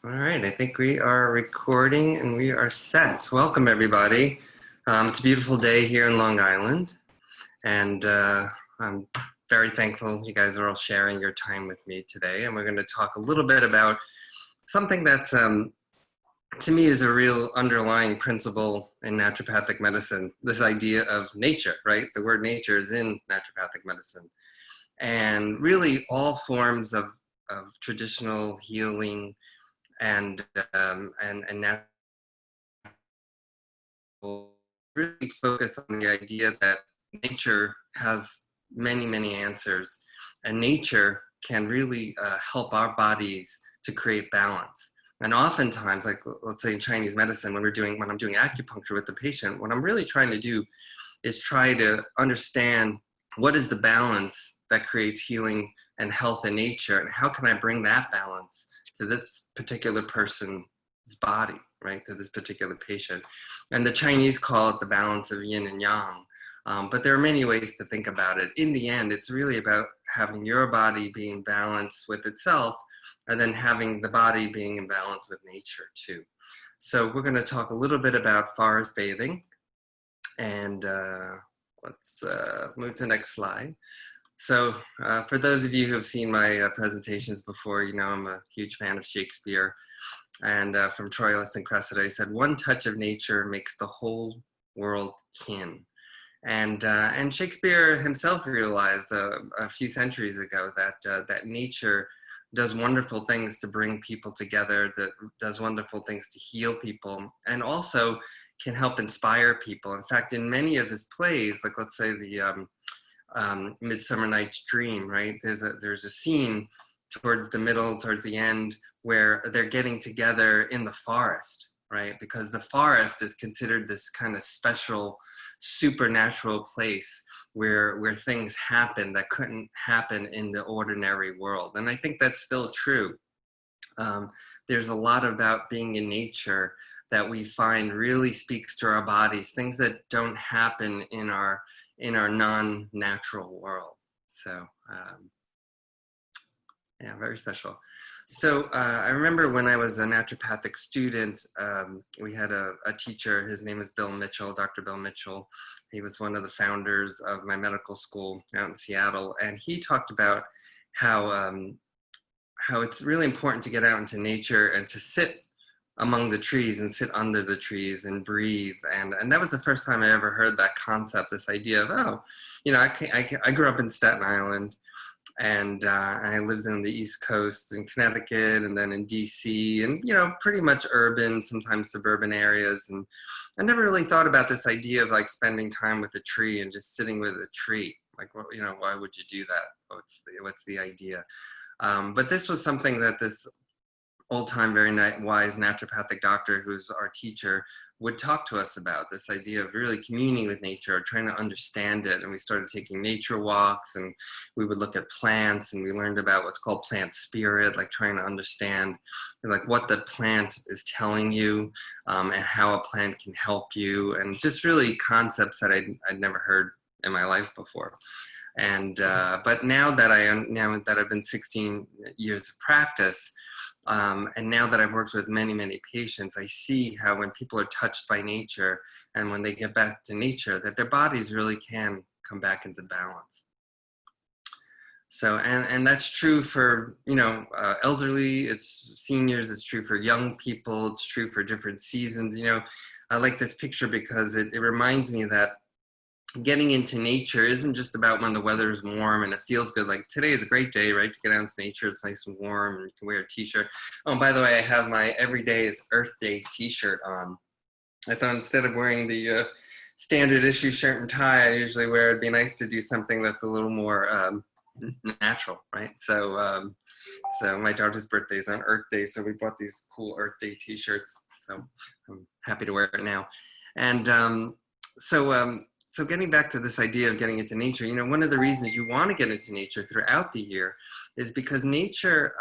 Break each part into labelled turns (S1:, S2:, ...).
S1: All right, I think we are recording and we are set. Welcome, everybody. It's a beautiful day here in Long Island, and I'm very thankful you guys are all sharing your time with me today. And we're going to talk a little bit about something that's, to me, is a real underlying principle in naturopathic medicine, this idea of nature, right? The word nature is in naturopathic medicine. And really all forms of traditional healing and natural really focus on the idea that nature has many answers, and nature can really help our bodies to create balance. And oftentimes, like let's say in Chinese medicine, when I'm doing acupuncture with the patient, what I'm really trying to do is try to understand what is the balance that creates healing and health in nature, and how can I bring that balance to this particular person's body, right, to this particular patient. And the Chinese call it the balance of yin and yang. But there are many ways to think about it. In the end, it's really about having your body being balanced with itself, and then having the body being in balance with nature too. So we're going to talk a little bit about forest bathing. And let's move to the next slide. So for those of you who have seen my presentations before, you know I'm a huge fan of Shakespeare. And from Troilus and Cressida, he said, "One touch of nature makes the whole world kin." And Shakespeare himself realized a few centuries ago that nature does wonderful things to bring people together, that does wonderful things to heal people, and also can help inspire people. In fact, in many of his plays, like let's say the Midsummer Night's Dream, right? There's a scene towards the end, where they're getting together in the forest, right? Because the forest is considered this kind of special, supernatural place where things happen that couldn't happen in the ordinary world. And I think that's still true. There's a lot about being in nature that we find really speaks to our bodies, things that don't happen in our non-natural world. So yeah, very special. So I remember when I was a naturopathic student, we had a teacher. His name is Bill Mitchell, Dr. Bill Mitchell. He was one of the founders of my medical school out in Seattle, and he talked about how it's really important to get out into nature and to sit among the trees and sit under the trees and breathe. And that was the first time I ever heard that concept, this idea of, oh, you know, I grew up in Staten Island, and I lived in the East Coast in Connecticut, and then in DC, and, you know, pretty much urban, sometimes suburban areas. And I never really thought about this idea of like spending time with a tree and just sitting with a tree. Like, well, you know, why would you do that? What's the idea? But this was something that this old-time, very wise naturopathic doctor, who's our teacher, would talk to us about, this idea of really communing with nature, trying to understand it. And we started taking nature walks, and we would look at plants, and we learned about what's called plant spirit, like trying to understand like what the plant is telling you, and how a plant can help you, and just really concepts that I'd never heard in my life before. And but now that I've been 16 years of practice, and now that I've worked with many patients, I see how when people are touched by nature and when they get back to nature, that their bodies really can come back into balance. So, and that's true for, you know, elderly, it's seniors, it's true for young people, it's true for different seasons. You know, I like this picture because it reminds me that getting into nature isn't just about when the weather is warm and it feels good. Like today is a great day, right, to get out into nature. It's nice and warm, and you can wear a t-shirt. Oh, and by the way, I have my Every Day is Earth Day t-shirt on. I thought instead of wearing the standard issue shirt and tie I usually wear, it'd be nice to do something that's a little more natural, right? So so my daughter's birthday is on Earth Day, so we bought these cool Earth Day t-shirts. So I'm happy to wear it now. And so getting back to this idea of getting into nature, you know, one of the reasons you want to get into nature throughout the year is because nature,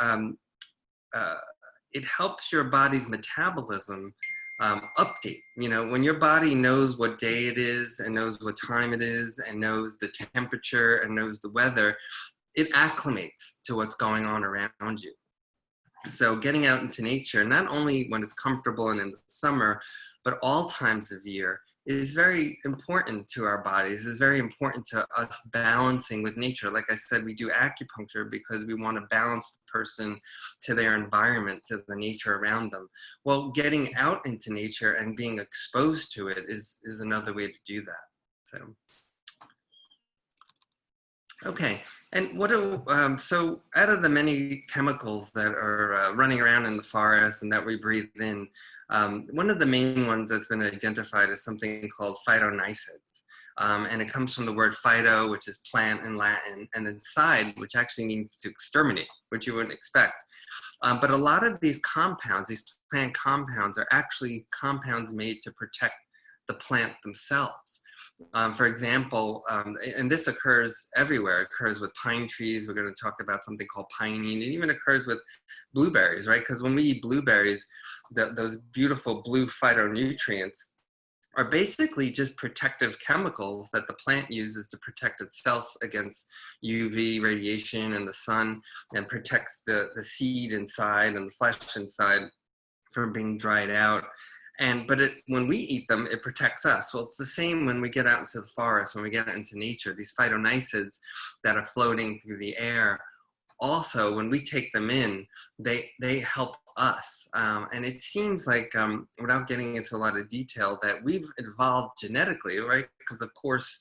S1: it helps your body's metabolism update. You know, when your body knows what day it is and knows what time it is and knows the temperature and knows the weather, it acclimates to what's going on around you. So getting out into nature, not only when it's comfortable and in the summer, but all times of year, is very important to our bodies, is very important to us balancing with nature. Like I said, we do acupuncture because we want to balance the person to their environment, to the nature around them. Well, getting out into nature and being exposed to it is another way to do that. So. Okay, and what do, so out of the many chemicals that are running around in the forest and that we breathe in, one of the main ones that's been identified is something called phytonuicids. And it comes from the word phyto, which is plant in Latin, and then cide, which actually means to exterminate, which you wouldn't expect. But a lot of these compounds, these plant compounds, are actually compounds made to protect the plant themselves. For example, and this occurs everywhere. It occurs with pine trees. We're going to talk about something called pinene. It even occurs with blueberries, right? Because when we eat blueberries, those beautiful blue phytonutrients are basically just protective chemicals that the plant uses to protect itself against UV radiation and the sun, and protects the seed inside and the flesh inside from being dried out. But when we eat them, it protects us. Well, it's the same when we get out into the forest, when we get out into nature. These phytonuicids that are floating through the air, also, when we take them in, they help us. And it seems like, without getting into a lot of detail, that we've evolved genetically, right? Because of course,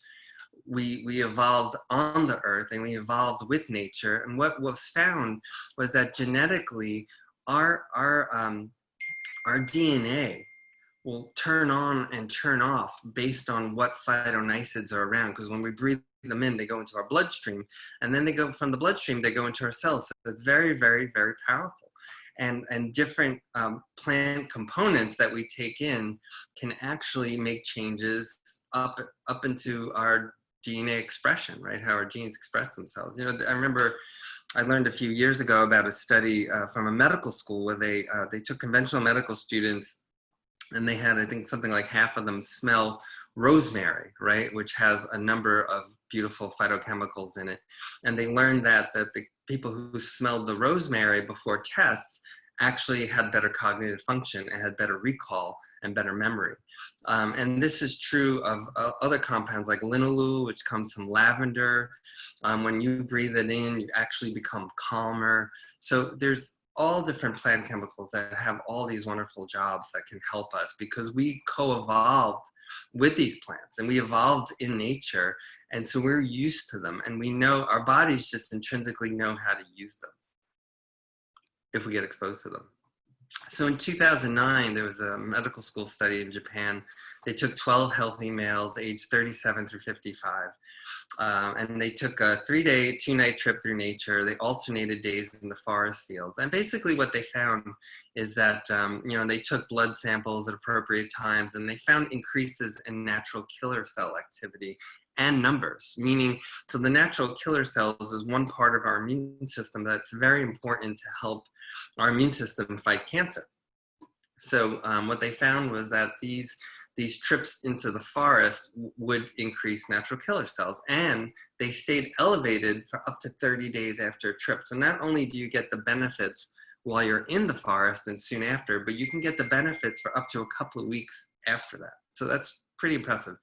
S1: we evolved on the earth and we evolved with nature. And what was found was that genetically, our DNA will turn on and turn off based on what phytonuicids are around. Because when we breathe them in, they go into our bloodstream, and then they go from the bloodstream, they go into our cells. So it's very, very, very powerful. And different plant components that we take in can actually make changes up into our DNA expression, right? How our genes express themselves. You know, I remember I learned a few years ago about a study from a medical school where they took conventional medical students, and they had, I think, something like half of them smell rosemary, right, which has a number of beautiful phytochemicals in it. And they learned that the people who smelled the rosemary before tests actually had better cognitive function and had better recall and better memory. And this is true of other compounds like linalool, which comes from lavender. When you breathe it in, you actually become calmer. So there's all different plant chemicals that have all these wonderful jobs that can help us, because we co-evolved with these plants and we evolved in nature. And so we're used to them, and we know our bodies just intrinsically know how to use them if we get exposed to them. So in 2009, there was a medical school study in Japan. They took 12 healthy males aged 37 through 55. And they took a 3-day, 2-night trip through nature. They alternated days in the forest fields. And basically what they found is that, they took blood samples at appropriate times, and they found increases in natural killer cell activity and numbers, meaning, so the natural killer cells is one part of our immune system that's very important to help our immune system fight cancer. So what they found was that these trips into the forest would increase natural killer cells, and they stayed elevated for up to 30 days after a trip. So not only do you get the benefits while you're in the forest and soon after, but you can get the benefits for up to a couple of weeks after that. So that's pretty impressive.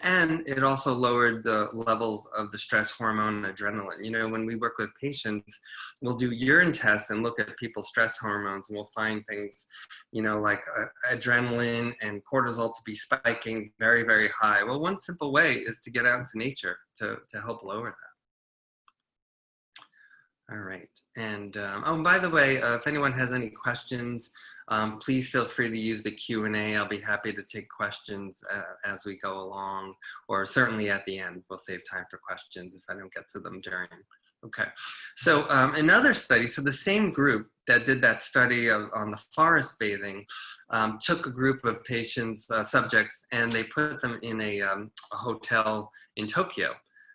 S1: And it also lowered the levels of the stress hormone adrenaline. You know, when we work with patients, we'll do urine tests and look at people's stress hormones, and we'll find things, like adrenaline and cortisol to be spiking very, very high. Well, one simple way is to get out into nature to help lower that. All right. And by the way, if anyone has any questions, please feel free to use the Q&A. I'll be happy to take questions as we go along, or certainly at the end. We'll save time for questions if I don't get to them during. Okay. So another study, so the same group that did that study on the forest bathing took a group of patients, subjects, and they put them in a hotel in Tokyo.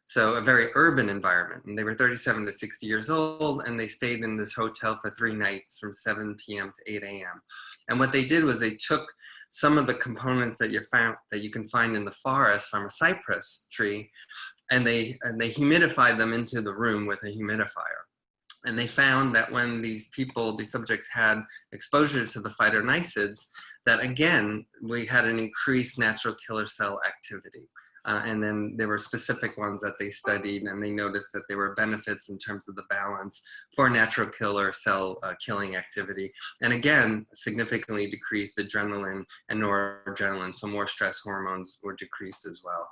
S1: So a very urban environment, and they were 37 to 60 years old, and they stayed in this hotel for 3 nights from 7 p.m. to 8 a.m. And what they did was they took some of the components that you can find in the forest from a cypress tree, and they humidified them into the room with a humidifier. And they found that when these subjects had exposure to the phytonicids, that again, we had an increased natural killer cell activity. And then there were specific ones that they studied, and they noticed that there were benefits in terms of the balance for natural killer cell killing activity. And again, significantly decreased adrenaline and noradrenaline, so more stress hormones were decreased as well.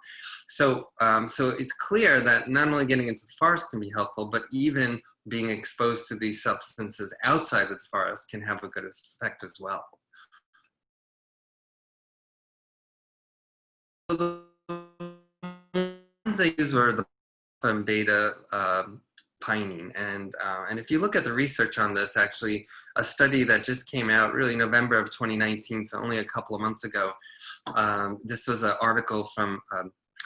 S1: So, so it's clear that not only getting into the forest can be helpful, but even being exposed to these substances outside of the forest can have a good effect as well. So the ones they use were the alpha and beta pinene, and if you look at the research on this, actually, a study that just came out really November of 2019, so only a couple of months ago. This was an article from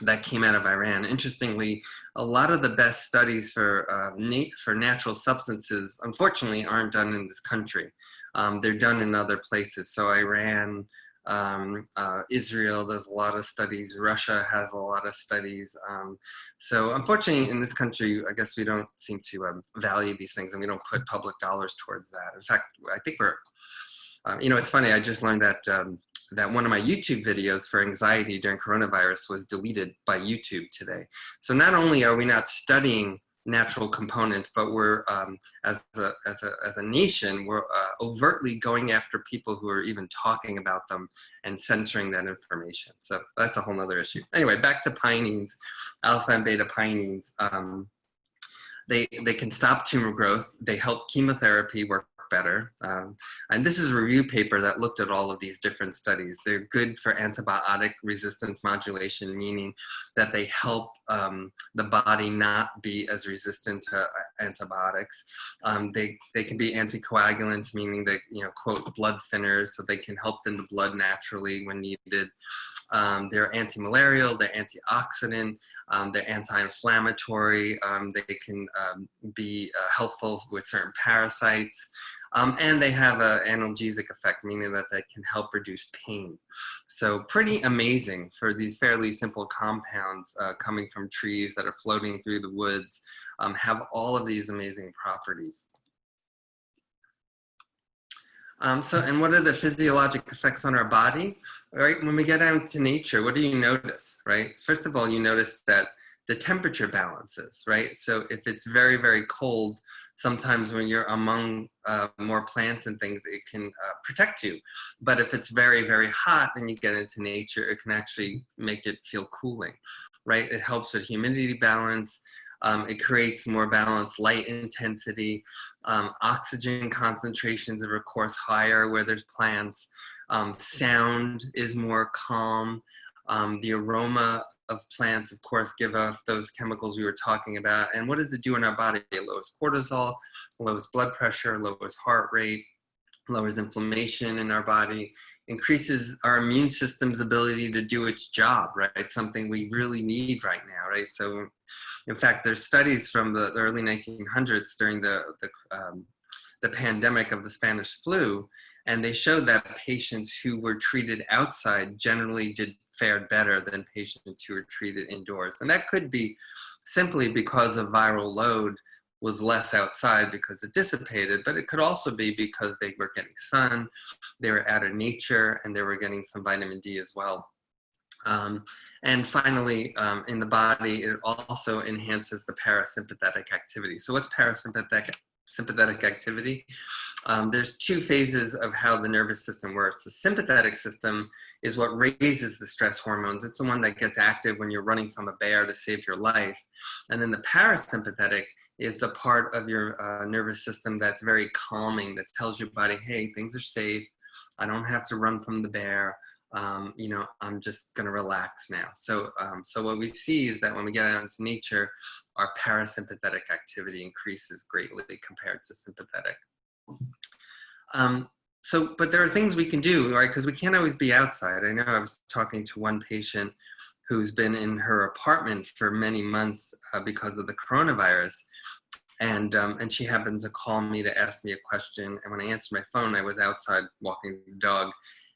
S1: that came out of Iran. Interestingly, a lot of the best studies for natural substances, unfortunately, aren't done in this country. They're done in other places. So Iran, Israel does a lot of studies. Russia has a lot of studies. So unfortunately, in this country, I guess we don't seem to value these things, and we don't put public dollars towards that. In fact, I think we're, you know, it's funny. I just learned that that one of my YouTube videos for anxiety during coronavirus was deleted by YouTube today. So not only are we not studying natural components, but we're, as a nation, we're overtly going after people who are even talking about them and censoring that information. So that's a whole nother issue. Anyway, back to pinenes, alpha and beta pinenes. They can stop tumor growth. They help chemotherapy work better. And this is a review paper that looked at all of these different studies. They're good for antibiotic resistance modulation, meaning that they help the body not be as resistant to antibiotics. They can be anticoagulants, meaning that, you know, quote, blood thinners, so they can help thin the blood naturally when needed. They're anti-malarial, they're antioxidant, they're anti-inflammatory, they can be helpful with certain parasites, and they have an analgesic effect, meaning that they can help reduce pain. So pretty amazing for these fairly simple compounds coming from trees that are floating through the woods, have all of these amazing properties. And what are the physiologic effects on our body? Right, when we get out into nature, what do you notice, right? First of all, you notice that the temperature balances, right? So if it's very, very cold, sometimes when you're among more plants and things, it can protect you. But if it's very, very hot and you get into nature, it can actually make it feel cooling, right? It helps with humidity balance. It creates more balanced light intensity. Oxygen concentrations are, of course, higher where there's plants. Sound is more calm. The aroma of plants, of course, give off those chemicals we were talking about. And what does it do in our body? It lowers cortisol, lowers blood pressure, lowers heart rate, lowers inflammation in our body, increases our immune system's ability to do its job, right? Something we really need right now, right? So, in fact, there's studies from the early 1900s during the pandemic of the Spanish flu, and they showed that patients who were treated outside generally fared better than patients who were treated indoors. And that could be simply because of viral load was less outside because it dissipated, but it could also be because they were getting sun, they were out of nature, and they were getting some vitamin D as well. And finally, in the body, it also enhances the parasympathetic activity. So what's parasympathetic activity? There's two phases of how the nervous system works. The sympathetic system is what raises the stress hormones. It's the one that gets active when you're running from a bear to save your life. And then the parasympathetic is the part of your nervous system that's very calming, that tells your body, hey, things are safe. I don't have to run from the bear. You know, I'm just going to relax now. So, so what we see is that when we get out into nature, our parasympathetic activity increases greatly compared to sympathetic. But there are things we can do, right? Because we can't always be outside. I know I was talking to one patient who's been in her apartment for many months because of the coronavirus. And she happened to call me to ask me a question. And when I answered my phone, I was outside walking the dog.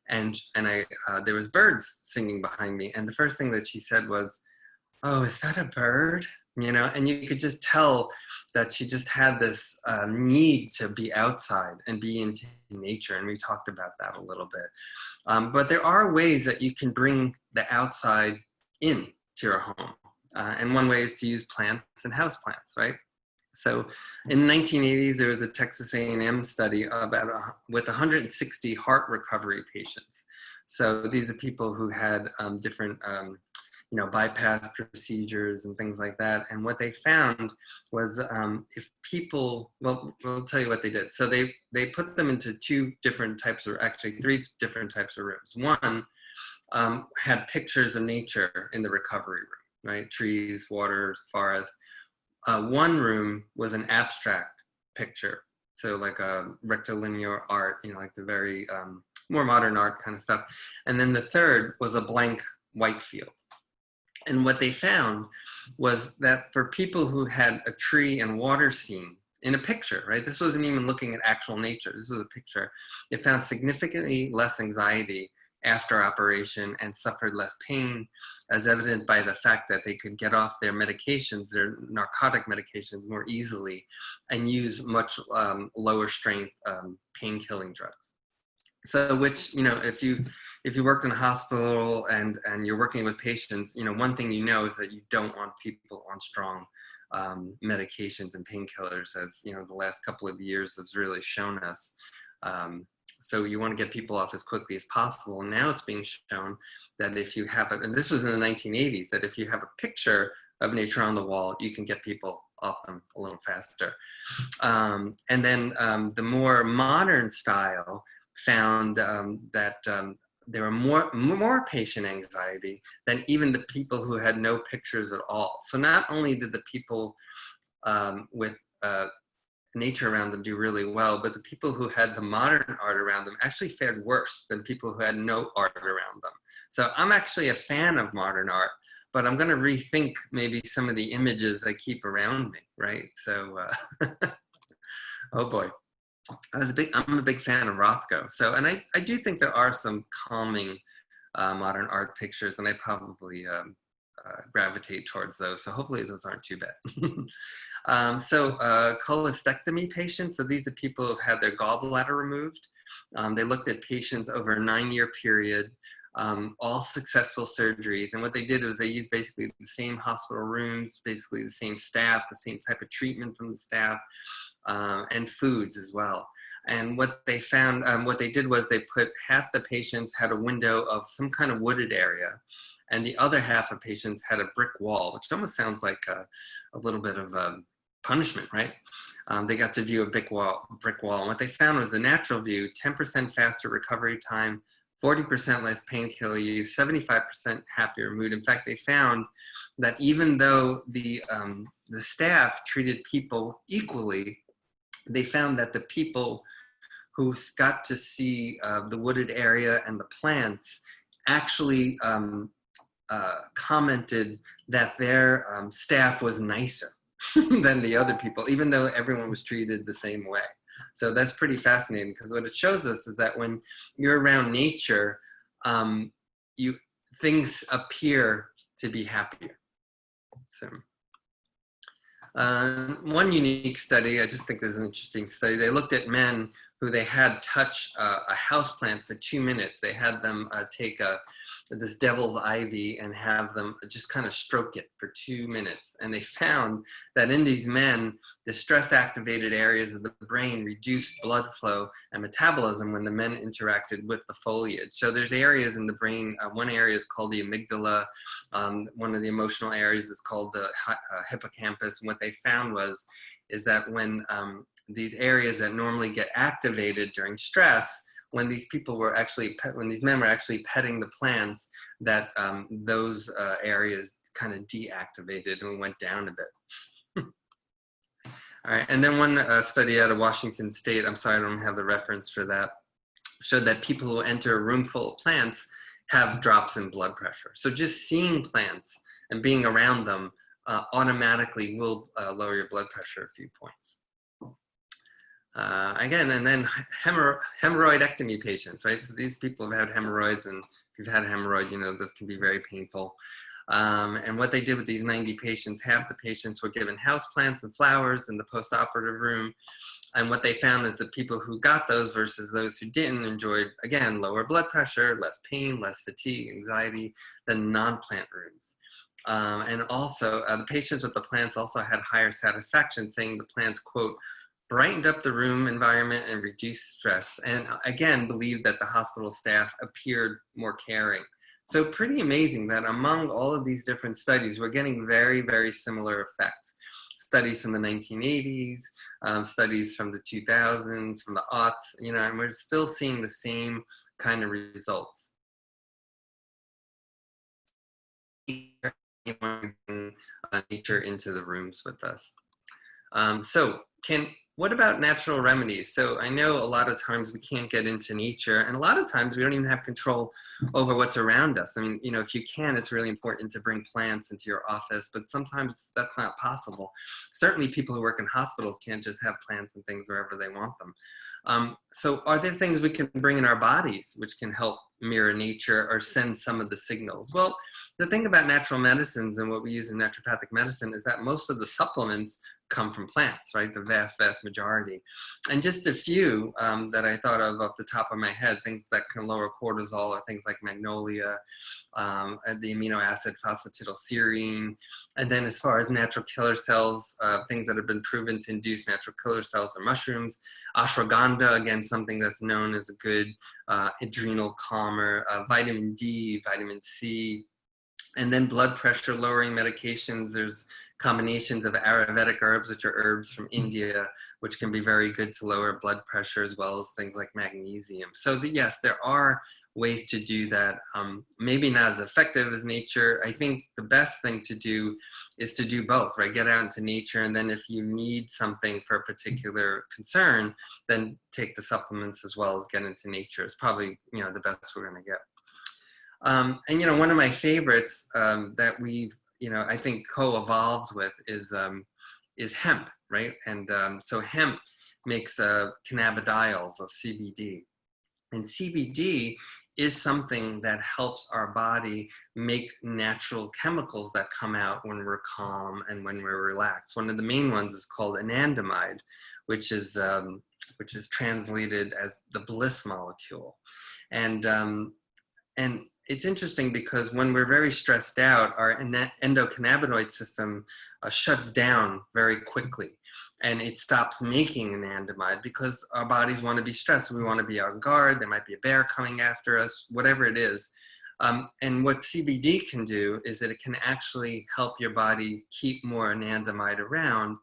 S1: And there was birds singing behind me. And the first thing that she said was, oh, is that a bird? you know, and you could just tell that she just had this need to be outside and be into nature. And we talked about that a little bit. But there are ways that you can bring the outside in to your home. And one way is to use plants and house plants, right? So in the 1980s, there was a Texas A&M study with 160 heart recovery patients. So these are people who had different you know, bypass procedures and things like that. And what they found was if people, well, we'll tell you what they did. So they put them into three different types of rooms. One had pictures of nature in the recovery room, right? Trees, water, forest. One room was an abstract picture. So like a rectilinear art, you know, like the very more modern art kind of stuff. And then the third was a blank white field. And what they found was that for people who had a tree and water scene in a picture, right? This wasn't even looking at actual nature. This was a picture. It found significantly less anxiety after operation and suffered less pain, as evident by the fact that they could get off their medications, their narcotic medications, more easily and use much lower strength pain-killing drugs. So which, you know, if you worked in a hospital and you're working with patients, you know, one thing you know is that you don't want people on strong medications and painkillers, as you know, the last couple of years has really shown us. So you want to get people off as quickly as possible. And now it's being shown that if you have it, and this was in the 1980s, that if you have a picture of nature on the wall, you can get people off them a little faster. And then the more modern style found that there were more patient anxiety than even the people who had no pictures at all. So not only did the people with nature around them do really well, but the people who had the modern art around them actually fared worse than people who had no art around them. So I'm actually a fan of modern art, but I'm going to rethink maybe some of the images I keep around me, right? So, oh boy. I'm a big fan of Rothko. So, and I do think there are some calming modern art pictures, and I probably gravitate towards those. So hopefully those aren't too bad. Cholecystectomy patients. So these are people who've had their gallbladder removed. They looked at patients over a 9-year period, all successful surgeries. And what they did was they used basically the same hospital rooms, basically the same staff, the same type of treatment from the staff, and foods as well. And what they found, what they did was they put half the patients had a window of some kind of wooded area, and the other half of patients had a brick wall, which almost sounds like a little bit of punishment, right? They got to view a brick wall. And what they found was the natural view, 10% faster recovery time, 40% less painkiller use, 75% happier mood. In fact, they found that even though the staff treated people equally, they found that the people who got to see the wooded area and the plants actually commented that their staff was nicer than the other people, even though everyone was treated the same way. So that's pretty fascinating, because what it shows us is that when you're around nature, things appear to be happier. So one unique study, I just think this is an interesting study. They looked at men who they had touch a houseplant for 2 minutes. They had them take this devil's ivy and have them just kind of stroke it for 2 minutes. And they found that in these men, the stress-activated areas of the brain reduced blood flow and metabolism when the men interacted with the foliage. So there's areas in the brain, one area is called the amygdala, one of the emotional areas is called the hippocampus. And what they found is that when these areas that normally get activated during stress, when these people were actually, when these men were actually petting the plants, that those areas kind of deactivated and went down a bit. All right, and then one study out of Washington State, I'm sorry I don't have the reference for that, showed that people who enter a room full of plants have drops in blood pressure. So just seeing plants and being around them automatically will lower your blood pressure a few points. Again, and then hemorrhoidectomy patients, right? So these people have had hemorrhoids, and if you've had a hemorrhoid, you know, this can be very painful. And what they did with these 90 patients, half the patients were given houseplants and flowers in the post-operative room. And what they found is the people who got those versus those who didn't enjoyed, again, lower blood pressure, less pain, less fatigue, anxiety than non-plant rooms. And also, the patients with the plants also had higher satisfaction, saying the plants, quote, brightened up the room environment and reduced stress. And again, believed that the hospital staff appeared more caring. So pretty amazing that among all of these different studies, we're getting very, very similar effects. Studies from the 1980s, studies from the 2000s, from the aughts, you know, and we're still seeing the same kind of results. Nature into the rooms with us. What about natural remedies? So I know a lot of times we can't get into nature, and a lot of times we don't even have control over what's around us. I mean, you know, if you can, it's really important to bring plants into your office, but sometimes that's not possible. Certainly people who work in hospitals can't just have plants and things wherever they want them. So are there things we can bring in our bodies which can help mirror nature or send some of the signals? Well, the thing about natural medicines and what we use in naturopathic medicine is that most of the supplements come from plants, right? The vast, vast majority. And just a few that I thought of off the top of my head, things that can lower cortisol are things like magnolia, the amino acid phosphatidylserine. And then as far as natural killer cells, things that have been proven to induce natural killer cells are mushrooms. Ashwagandha, again, something that's known as a good adrenal calmer. Vitamin D, vitamin C. And then blood pressure lowering medications. There's combinations of Ayurvedic herbs, which are herbs from India, which can be very good to lower blood pressure, as well as things like magnesium. So yes, there are ways to do that. Maybe not as effective as nature. I think the best thing to do is to do both, right? Get out into nature, and then if you need something for a particular concern, then take the supplements as well as get into nature. It's probably, you know, the best we're going to get. And, you know, one of my favorites that we've, you know, I think co-evolved with is hemp, right? And so hemp makes cannabidiols, or CBD. And CBD is something that helps our body make natural chemicals that come out when we're calm and when we're relaxed. One of the main ones is called anandamide, which is translated as the bliss molecule. And it's interesting because when we're very stressed out, our endocannabinoid system shuts down very quickly, and it stops making anandamide because our bodies want to be stressed. We want to be on guard. There might be a bear coming after us, whatever it is. And what CBD can do is that it can actually help your body keep more anandamide around,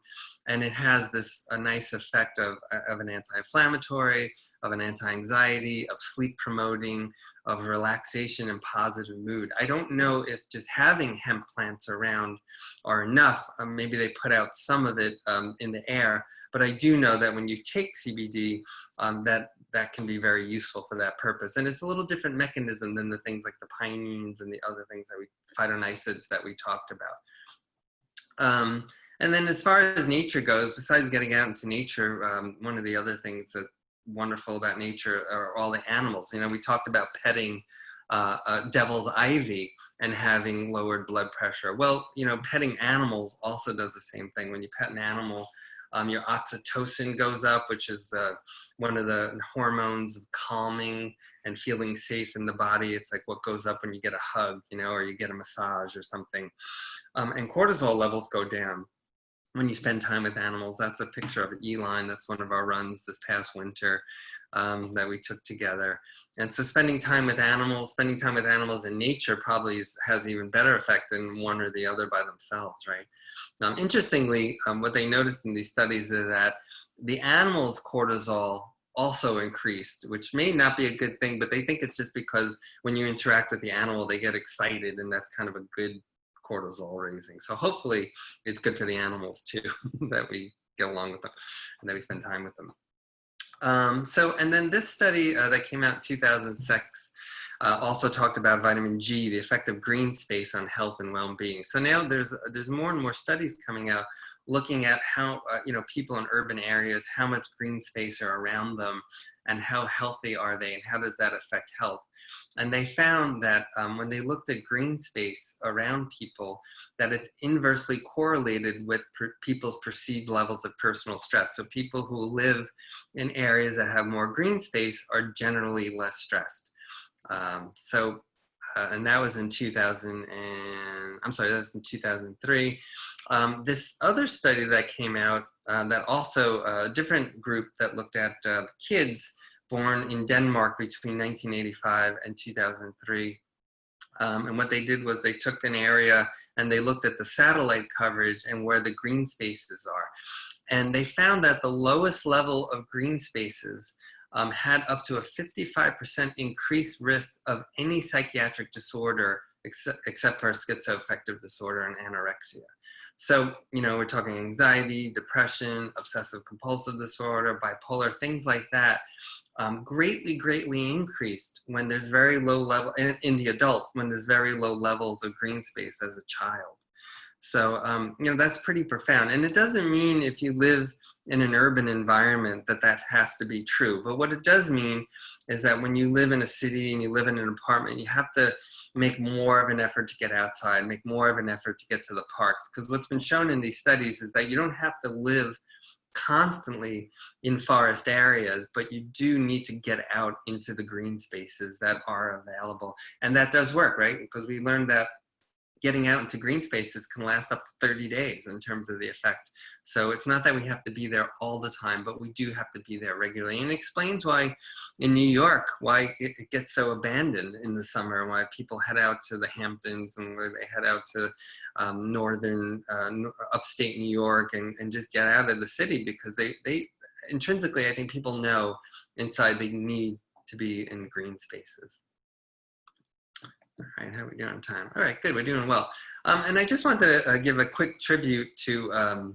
S1: and it has a nice effect of an anti-inflammatory, of an anti-anxiety, of sleep promoting, of relaxation and positive mood. I don't know if just having hemp plants around are enough. Maybe they put out some of it in the air, but I do know that when you take CBD, that can be very useful for that purpose. And it's a little different mechanism than the things like the pinene and the other things that phytonuicids that we talked about. And then as far as nature goes, besides getting out into nature, one of the other things that wonderful about nature are all the animals. You know, we talked about petting devil's ivy and having lowered blood pressure. Well, you know, petting animals also does the same thing. When you pet an animal, your oxytocin goes up, which is one of the hormones of calming and feeling safe in the body. It's like what goes up when you get a hug, you know, or you get a massage or something. And cortisol levels go down when you spend time with animals. That's a picture of Eline. That's one of our runs this past winter that we took together. And so spending time with animals in nature probably has even better effect than one or the other by themselves, right? Interestingly, what they noticed in these studies is that the animals' cortisol also increased, which may not be a good thing, but they think it's just because when you interact with the animal, they get excited, and that's kind of a good cortisol raising. So hopefully it's good for the animals too, that we get along with them and that we spend time with them. And then this study that came out in 2006 also talked about vitamin G, the effect of green space on health and well-being. So now there's more and more studies coming out looking at how, you know, people in urban areas, how much green space are around them, and how healthy are they and how does that affect health. And they found that when they looked at green space around people, that it's inversely correlated with people's perceived levels of personal stress. So people who live in areas that have more green space are generally less stressed. And that was in 2000 and I'm sorry, that was in 2003. This other study that came out that also a different group that looked at kids born in Denmark between 1985 and 2003. And what they did was they took an area and they looked at the satellite coverage and where the green spaces are. And they found that the lowest level of green spaces had up to a 55% increased risk of any psychiatric disorder except for schizoaffective disorder and anorexia. So, you know, we're talking anxiety, depression, obsessive compulsive disorder, bipolar, things like that. Greatly increased when there's very low level in the adult, when there's very low levels of green space as a child. So, you know, that's pretty profound. And it doesn't mean if you live in an urban environment that that has to be true. But what it does mean is that when you live in a city and you live in an apartment, you have to make more of an effort to get outside, make more of an effort to get to the parks. Because what's been shown in these studies is that you don't have to live constantly in forest areas, but you do need to get out into the green spaces that are available. And that does work, right? Because we learned that getting out into green spaces can last up to 30 days in terms of the effect. So it's not that we have to be there all the time, but we do have to be there regularly. And it explains why in New York, why it gets so abandoned in the summer, why people head out to the Hamptons and where they head out to northern, upstate New York and just get out of the city, because they intrinsically, I think people know inside they need to be in green spaces. All right, how are we doing on time? All right, good, we're doing well. And I just wanted to give a quick tribute to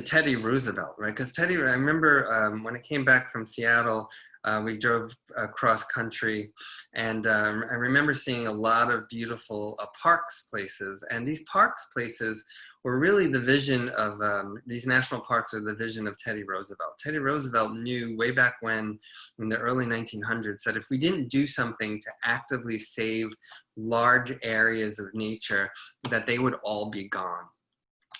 S1: Teddy Roosevelt, right? Because Teddy, I remember when I came back from Seattle, we drove across country, and I remember seeing a lot of beautiful parks places. And these parks places were really the vision of, these national parks are the vision of Teddy Roosevelt. Teddy Roosevelt knew way back when, in the early 1900s, that if we didn't do something to actively save large areas of nature, that they would all be gone.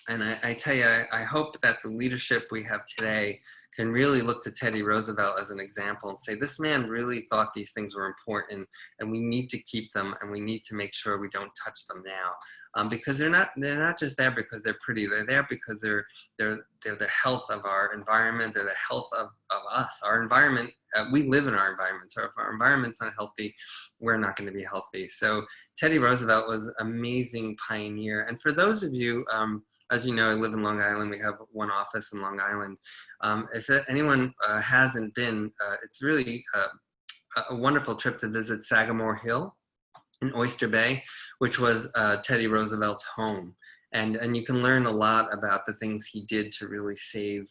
S1: And I tell you, I hope that the leadership we have today can really look to Teddy Roosevelt as an example and say, this man really thought these things were important, and we need to keep them, and we need to make sure we don't touch them now, because they're not just there because they're pretty. They're there because they're the health of our environment. They're the health of us. Our environment. We live in our environment, so if our environment's not healthy, we're not going to be healthy. So Teddy Roosevelt was an amazing pioneer. And for those of you, as you know, I live in Long Island. We have one office in Long Island. If anyone hasn't been, it's really a wonderful trip to visit Sagamore Hill in Oyster Bay, which was Teddy Roosevelt's home. And you can learn a lot about the things he did to really save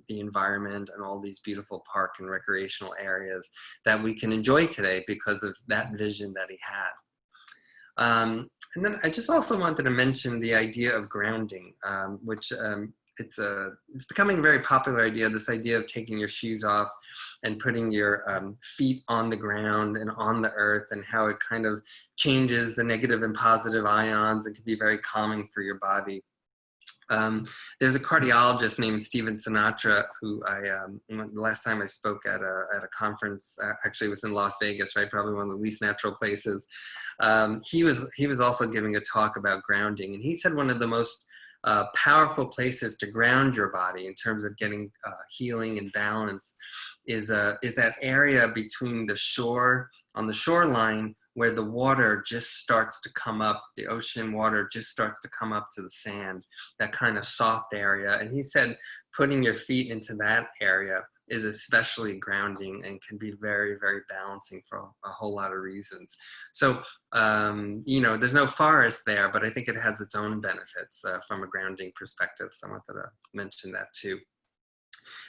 S1: the environment and all these beautiful park and recreational areas that we can enjoy today because of that vision that he had. And then I just also wanted to mention the idea of grounding, which it's becoming a very popular idea, this idea of taking your shoes off and putting your feet on the ground and on the earth, and how it kind of changes the negative and positive ions. It can be very calming for your body. There's a cardiologist named Stephen Sinatra who the last time I spoke at a conference, actually it was in Las Vegas, right? Probably one of the least natural places. He was also giving a talk about grounding, and he said one of the most powerful places to ground your body in terms of getting healing and balance is that area between the shore, on the shoreline, where the water just starts to come up, the ocean water just starts to come up to the sand, that kind of soft area. And he said putting your feet into that area is especially grounding and can be very, very balancing for a whole lot of reasons. So, you know, there's no forest there, but I think it has its own benefits from a grounding perspective. So I wanted to mention that too.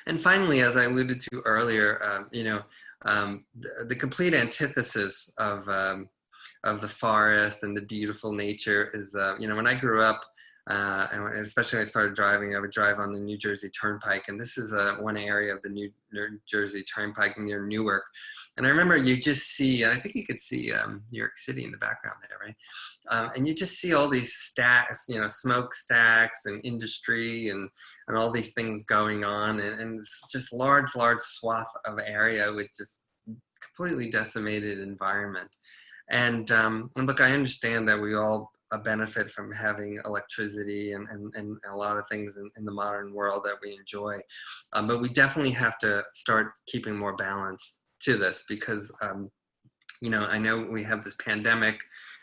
S1: And finally, as I alluded to earlier, you know, the complete antithesis of the forest and the beautiful nature is, you know, when I grew up, And especially when I started driving, I would drive on the New Jersey Turnpike. And this is one area of the New Jersey Turnpike near Newark. And I remember you just see, and I think you could see New York City in the background there, right? And you just see all these stacks, you know, smokestacks and industry and all these things going on. And it's just large swath of area with just completely decimated environment. And look, I understand that we all benefit from having electricity and a lot of things in the modern world that we enjoy. But we definitely have to start keeping more balance to this because, you know, I know we have this pandemic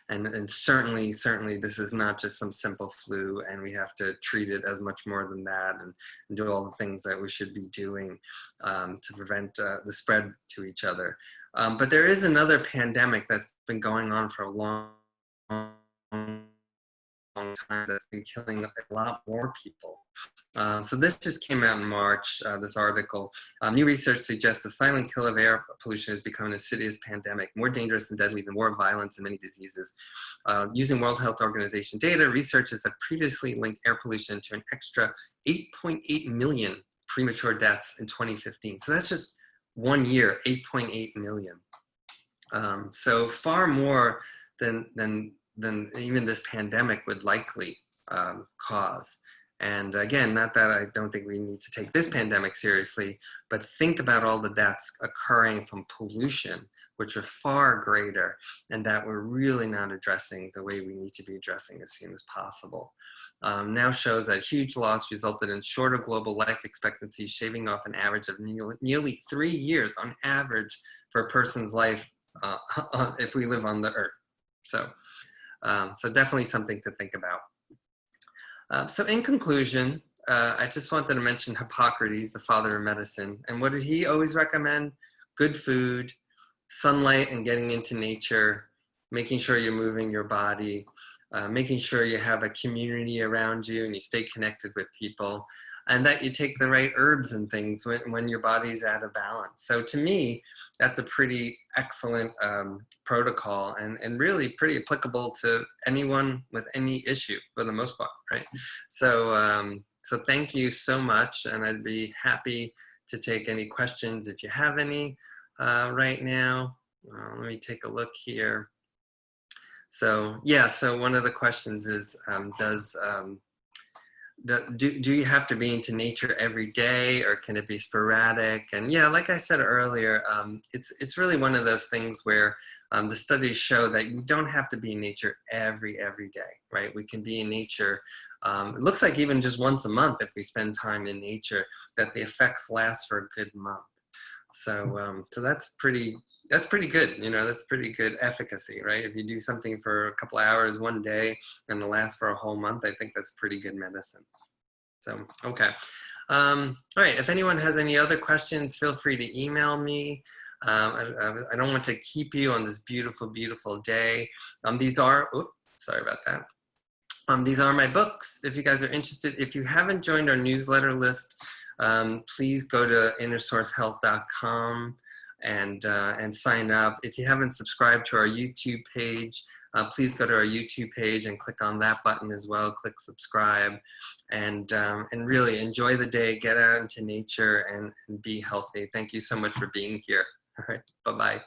S1: and certainly this is not just some simple flu, and we have to treat it as much more than that and do all the things that we should be doing to prevent the spread to each other. But there is another pandemic that's been going on for a long time that's been killing a lot more people. So this just came out in March, this article. New research suggests the silent kill of air pollution has become an insidious pandemic, more dangerous and deadly than war, violence, and many diseases. Using World Health Organization data, researchers have previously linked air pollution to an extra 8.8 million premature deaths in 2015. So that's just 1 year, 8.8 million. So far more than even this pandemic would likely cause. And again, not that I don't think we need to take this pandemic seriously, but think about all the deaths occurring from pollution, which are far greater, and that we're really not addressing the way we need to be addressing as soon as possible. Now shows that huge loss resulted in shorter global life expectancy, shaving off an average of nearly 3 years on average for a person's life if we live on the earth. So definitely something to think about. So in conclusion, I just wanted to mention Hippocrates, the father of medicine. And what did he always recommend? Good food, sunlight and getting into nature, making sure you're moving your body, making sure you have a community around you and you stay connected with people, and that you take the right herbs and things when your body's out of balance. So to me, that's a pretty excellent protocol and really pretty applicable to anyone with any issue for the most part, right? So, so thank you so much, and I'd be happy to take any questions if you have any right now. Let me take a look here. So yeah, so one of the questions is, do you have to be into nature every day, or can it be sporadic? And yeah, like I said earlier, it's really one of those things where the studies show that you don't have to be in nature every day, right? We can be in nature. It looks like even just once a month if we spend time in nature, that the effects last for a good month. So so that's pretty good. You know, that's pretty good efficacy, right? If you do something for a couple of hours one day and it lasts for a whole month, I think that's pretty good medicine. So, okay. All right, if anyone has any other questions, feel free to email me. I don't want to keep you on this beautiful, beautiful day. These are, oops, sorry about that. These are my books. If you guys are interested, if you haven't joined our newsletter list, please go to innersourcehealth.com and sign up. If you haven't subscribed to our YouTube page, please go to our YouTube page and click on that button as well. Click subscribe, and really enjoy the day. Get out into nature and be healthy. Thank you so much for being here. All right, bye-bye.